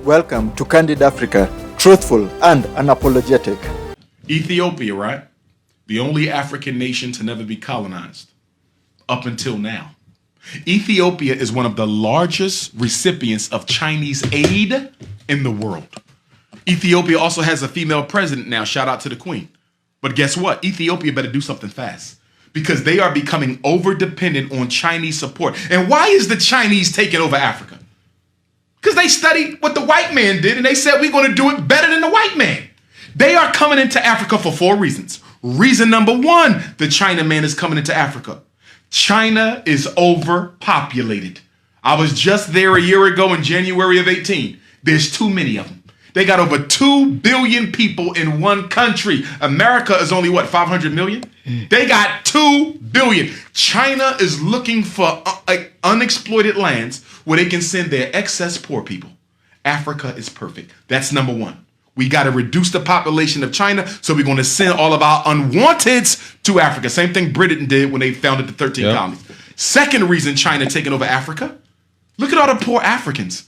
Welcome to Candid Africa, truthful and unapologetic. Ethiopia, right? The only African nation to never be colonized. Up until now. Ethiopia is one of the largest recipients of Chinese aid in the world. Ethiopia also has a female president now. Shout out to the queen. But guess what? Ethiopia better do something fast because they are becoming over-dependent on Chinese support. And why is the Chinese taking over Africa? Because they studied what the white man did and they said we're going to do it better than the white man. They are coming into Africa for 4 reasons. Reason number 1, the Chinaman is coming into Africa. China is overpopulated. I was just there a year ago in January of 18. There's too many of them. They got over 2 billion people in one country. America is only, 500 million? They got 2 billion. China is looking for unexploited lands where they can send their excess poor people. Africa is perfect. That's number 1. We got to reduce the population of China, so we're going to send all of our unwanteds to Africa. Same thing Britain did when they founded the 13 colonies. Second reason China taking over Africa, look at all the poor Africans.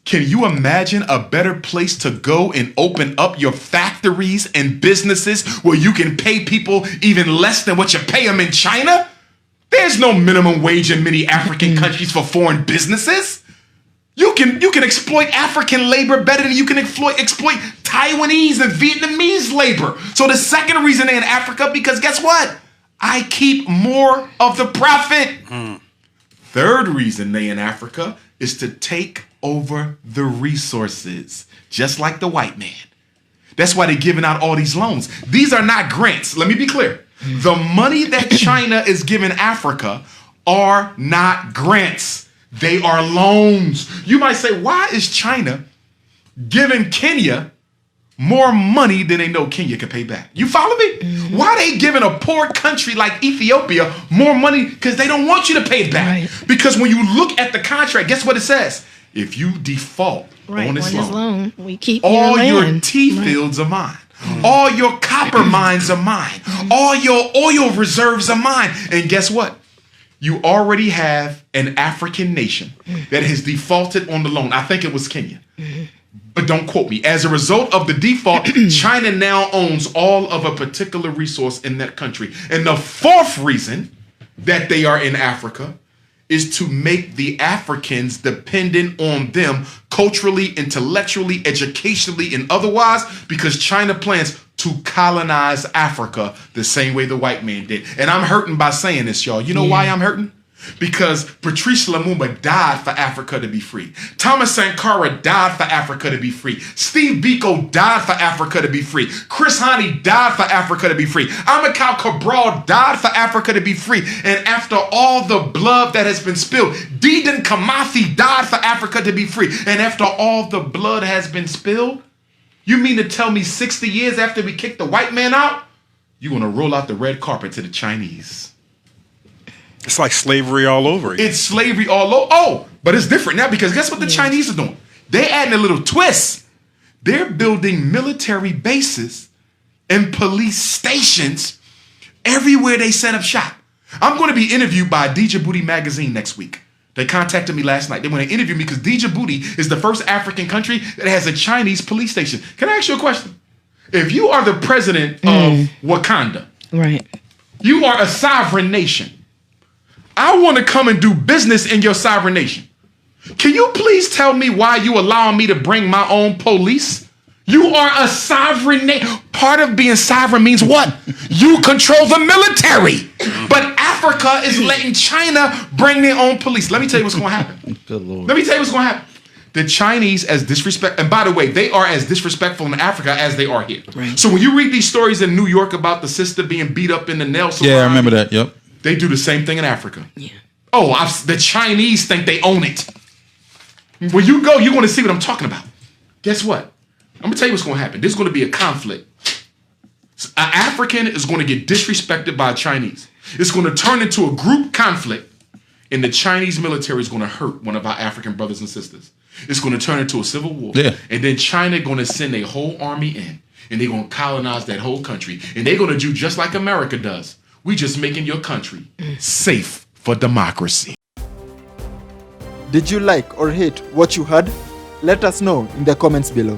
Can you imagine a better place to go and open up your factories and businesses where you can pay people even less than what you pay them in China? There's no minimum wage in many African countries for foreign businesses. You can exploit African labor better than you can exploit Taiwanese and Vietnamese labor. So the second reason they're in Africa, because guess what? I keep more of the profit. Third reason they in Africa is to take over the resources, just like the white man. That's why they're giving out all these loans. These are not grants. Let me be clear. The money that China is giving Africa are not grants. They are loans. You might say, why is China giving Kenya more money than they know Kenya can pay back? You follow me? Why are they giving a poor country like Ethiopia more money? Because they don't want you to pay it back. Right. Because when you look at the contract, guess what it says? If you default on this loan, we keep all your tea fields are mine. All your copper mines are mine. All your oil reserves are mine. And guess what? You already have an African nation that has defaulted on the loan. I think it was Kenya. But don't quote me. As a result of the default, China now owns all of a particular resource in that country. And the fourth reason that they are in Africa is to make the Africans dependent on them culturally, intellectually, educationally, and otherwise, because China plans to colonize Africa the same way the white man did. And I'm hurting by saying this, y'all. You know why I'm hurting? Because Patrice Lumumba died for Africa to be free. Thomas Sankara died for Africa to be free. Steve Biko died for Africa to be free. Chris Hani died for Africa to be free. Amilcar Cabral died for Africa to be free. And after all the blood that has been spilled, Dedan Kimathi died for Africa to be free. And after all the blood has been spilled, you mean to tell me 60 years after we kicked the white man out, you're going to roll out the red carpet to the Chinese? It's like slavery all over again. It's slavery all over. Oh, but it's different now because guess what the Chinese are doing? They're adding a little twist. They're building military bases and police stations everywhere they set up shop. I'm going to be interviewed by Djibouti magazine next week. They contacted me last night. They want to interview me because Djibouti is the first African country that has a Chinese police station. Can I ask you a question? If you are the president of Wakanda, right? You are a sovereign nation. I want to come and do business in your sovereign nation. Can you please tell me why you allowing me to bring my own police? You are a sovereign nation. Part of being sovereign means what? You control the military. But Africa is letting China bring their own police. Let me tell you what's going to happen. Good Lord. Let me tell you what's going to happen. The Chinese as disrespect, and by the way, they are as disrespectful in Africa as they are here. Right. So when you read these stories in New York about the sister being beat up in the nail salon. Yeah, I remember that. Yep. They do the same thing in Africa. Yeah. Oh, the Chinese think they own it. When you go, you're going to see what I'm talking about. Guess what? I'm going to tell you what's going to happen. There's going to be a conflict. An African is going to get disrespected by a Chinese. It's going to turn into a group conflict, and the Chinese military is going to hurt one of our African brothers and sisters. It's going to turn into a civil war. Yeah. And then China going to send a whole army in, and they're going to colonize that whole country. And they're going to do just like America does. We just making your country safe for democracy. Did you like or hate what you heard? Let us know in the comments below.